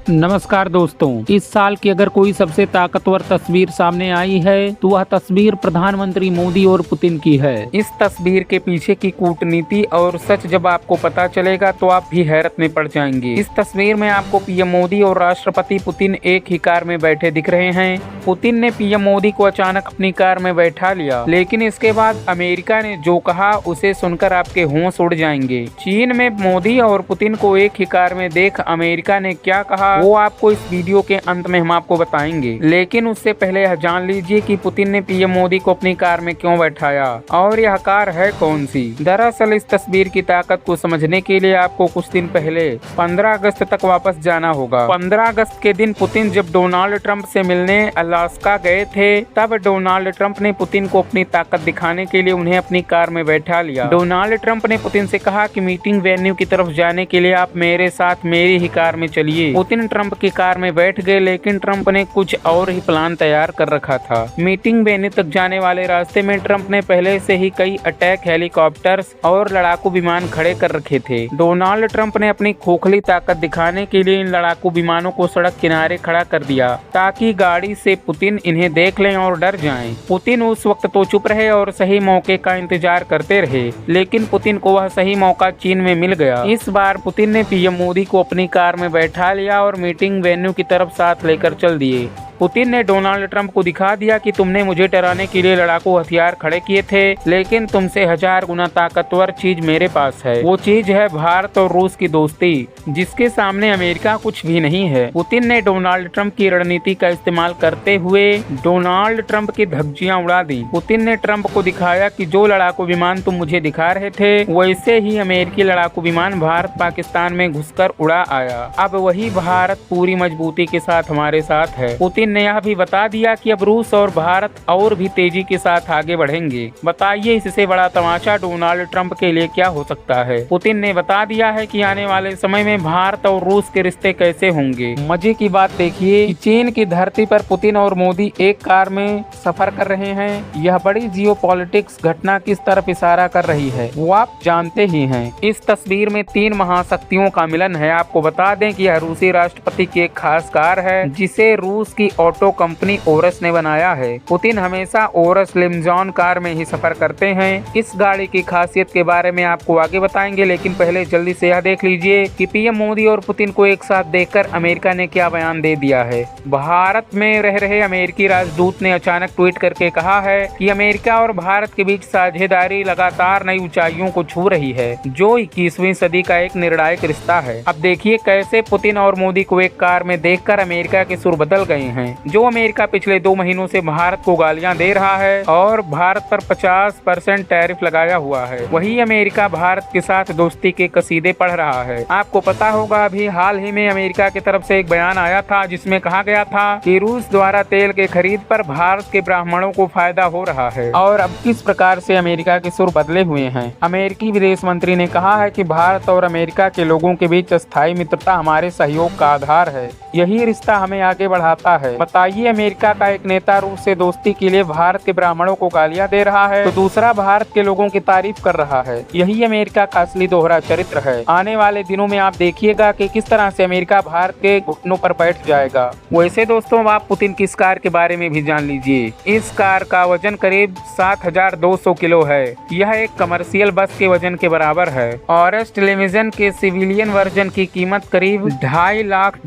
नमस्कार दोस्तों, इस साल की अगर कोई सबसे ताकतवर तस्वीर सामने आई है तो वह तस्वीर प्रधानमंत्री मोदी और पुतिन की है। इस तस्वीर के पीछे की कूटनीति और सच जब आपको पता चलेगा तो आप भी हैरत में पड़ जाएंगे। इस तस्वीर में आपको पीएम मोदी और राष्ट्रपति पुतिन एक ही कार में बैठे दिख रहे हैं। पुतिन ने पीएम मोदी को अचानक अपनी कार में बैठा लिया, लेकिन इसके बाद अमेरिका ने जो कहा उसे सुनकर आपके होश उड़ जाएंगे। चीन में मोदी और पुतिन को एक ही कार में देख अमेरिका ने क्या कहा वो आपको इस वीडियो के अंत में हम आपको बताएंगे। लेकिन उससे पहले यह जान लीजिए कि पुतिन ने पीएम मोदी को अपनी कार में क्यों बैठाया और यह कार है कौन सी। दरअसल इस तस्वीर की ताकत को समझने के लिए आपको कुछ दिन पहले 15 अगस्त तक वापस जाना होगा। 15 अगस्त के दिन पुतिन जब डोनाल्ड ट्रंप से मिलने अलास्का गए थे, तब डोनाल्ड ट्रंप ने पुतिन को अपनी ताकत दिखाने के लिए उन्हें अपनी कार में बैठा लिया। डोनाल्ड ट्रंप ने पुतिन से कहा कि मीटिंग वेन्यू की तरफ जाने के लिए आप मेरे साथ मेरी ही कार में चलिए। पुतिन ट्रंप की कार में बैठ गए, लेकिन ट्रंप ने कुछ और ही प्लान तैयार कर रखा था। मीटिंग वेन्यू तक जाने वाले रास्ते में ट्रंप ने पहले से ही कई अटैक हेलीकॉप्टर्स और लड़ाकू विमान खड़े कर रखे थे। डोनाल्ड ट्रंप ने अपनी खोखली ताकत दिखाने के लिए इन लड़ाकू विमानों को सड़क किनारे खड़ा कर दिया ताकि गाड़ी से पुतिन इन्हें देख लें और डर जाएं। पुतिन उस वक्त तो चुप रहे और सही मौके का इंतजार करते रहे, लेकिन पुतिन को वह सही मौका चीन में मिल गया। इस बार पुतिन ने पीएम मोदी को अपनी कार में बैठा लिया और मीटिंग वेन्यू की तरफ साथ लेकर चल दिए। पुतिन ने डोनाल्ड ट्रंप को दिखा दिया कि तुमने मुझे डराने के लिए लड़ाकू हथियार खड़े किए थे, लेकिन तुमसे 1000 गुना ताकतवर चीज मेरे पास है। वो चीज है भारत और रूस की दोस्ती, जिसके सामने अमेरिका कुछ भी नहीं है। पुतिन ने डोनाल्ड ट्रंप की रणनीति का इस्तेमाल करते हुए डोनाल्ड ट्रंप की धज्जियां उड़ा दी। पुतिन ने ट्रंप को दिखाया कि जो लड़ाकू विमान तुम मुझे दिखा रहे थे, वैसे ही अमेरिकी लड़ाकू विमान भारत पाकिस्तान में घुसकर उड़ा आया। अब वही भारत पूरी मजबूती के साथ हमारे साथ है। पुतिन ने यह भी बता दिया कि अब रूस और भारत और भी तेजी के साथ आगे बढ़ेंगे। बताइए इससे बड़ा तमाशा डोनाल्ड ट्रंप के लिए क्या हो सकता है। पुतिन ने बता दिया है कि आने वाले समय में भारत और रूस के रिश्ते कैसे होंगे। मजे की बात देखिए कि चीन की धरती पर पुतिन और मोदी एक कार में सफर कर रहे हैं। यह बड़ी जियोपॉलिटिक्स घटना किस तरफ इशारा कर रही है वो आप जानते ही हैं। इस तस्वीर में 3 महाशक्तियों का मिलन है। आपको बता दें कि यह रूसी राष्ट्रपति की एक खास कार है जिसे रूस की ऑटो कंपनी ओरस ने बनाया है। पुतिन हमेशा ओरस लिमजॉन कार में ही सफर करते हैं। इस गाड़ी की खासियत के बारे में आपको आगे बताएंगे, लेकिन पहले जल्दी से यह देख लीजिए कि पीएम मोदी और पुतिन को एक साथ देखकर अमेरिका ने क्या बयान दे दिया है। भारत में रह रहे अमेरिकी राजदूत ने अचानक ट्वीट करके कहा है कि अमेरिका और भारत के बीच साझेदारी लगातार नई ऊंचाइयों को छू रही है, जो 21वीं सदी का एक निर्णायक रिश्ता है। अब देखिए कैसे पुतिन और मोदी को एक कार में देखकर अमेरिका के सुर बदल गए हैं। जो अमेरिका पिछले 2 महीनों से भारत को गालियां दे रहा है और भारत पर 50% टैरिफ लगाया हुआ है, वही अमेरिका भारत के साथ दोस्ती के कसीदे पढ़ रहा है। आपको पता होगा अभी हाल ही में अमेरिका की तरफ से एक बयान आया था जिसमें कहा गया था कि रूस द्वारा तेल के खरीद पर भारत के ब्राह्मणों को फायदा हो रहा है। और अब किस प्रकार से अमेरिका के सुर बदले हुए हैं। अमेरिकी विदेश मंत्री ने कहा है कि भारत और अमेरिका के लोगों के बीच अस्थायी मित्रता हमारे सहयोग का आधार है। यही रिश्ता हमें आगे बढ़ाता है। बताइए अमेरिका का एक नेता रूस से दोस्ती के लिए भारत के ब्राह्मणों को गालियां दे रहा है तो दूसरा भारत के लोगों की तारीफ कर रहा है। यही अमेरिका का असली दोहरा चरित्र है। आने वाले दिनों में आप देखिएगा कि किस तरह से अमेरिका भारत के घुटनों पर बैठ जाएगा। वैसे दोस्तों आप पुतिन की इस कार के बारे में भी जान लीजिए। इस कार का वजन करीब 7200 किलो है। यह एक कमर्शियल बस के वजन के बराबर है। ऑरस टेलीविजन के सिविलियन वर्जन की कीमत करीब $2.5 लाख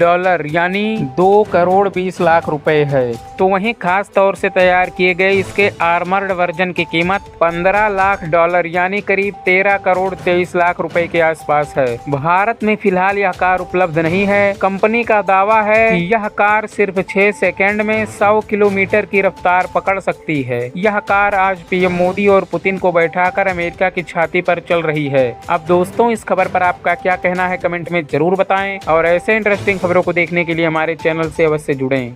यानी 2 करोड़ 20 लाख रुपए है। तो वहीं खास तौर से तैयार किए गए इसके आर्मर्ड वर्जन की कीमत $15 लाख यानी करीब 13 करोड़ 23 लाख रुपए के आसपास है। भारत में फिलहाल यह कार उपलब्ध नहीं है। कंपनी का दावा है कि यह कार सिर्फ 6 सेकंड में 100 किलोमीटर की रफ्तार पकड़ सकती है। यह कार आज पीएम मोदी और पुतिन को बैठाकर अमेरिका की छाती पर चल रही है। अब दोस्तों इस खबर पर आपका क्या कहना है कमेंट में जरूर बताएं और ऐसे इंटरेस्टिंग खबरों को देखने के लिए हमारे चैनल से अवश्य जुड़ें।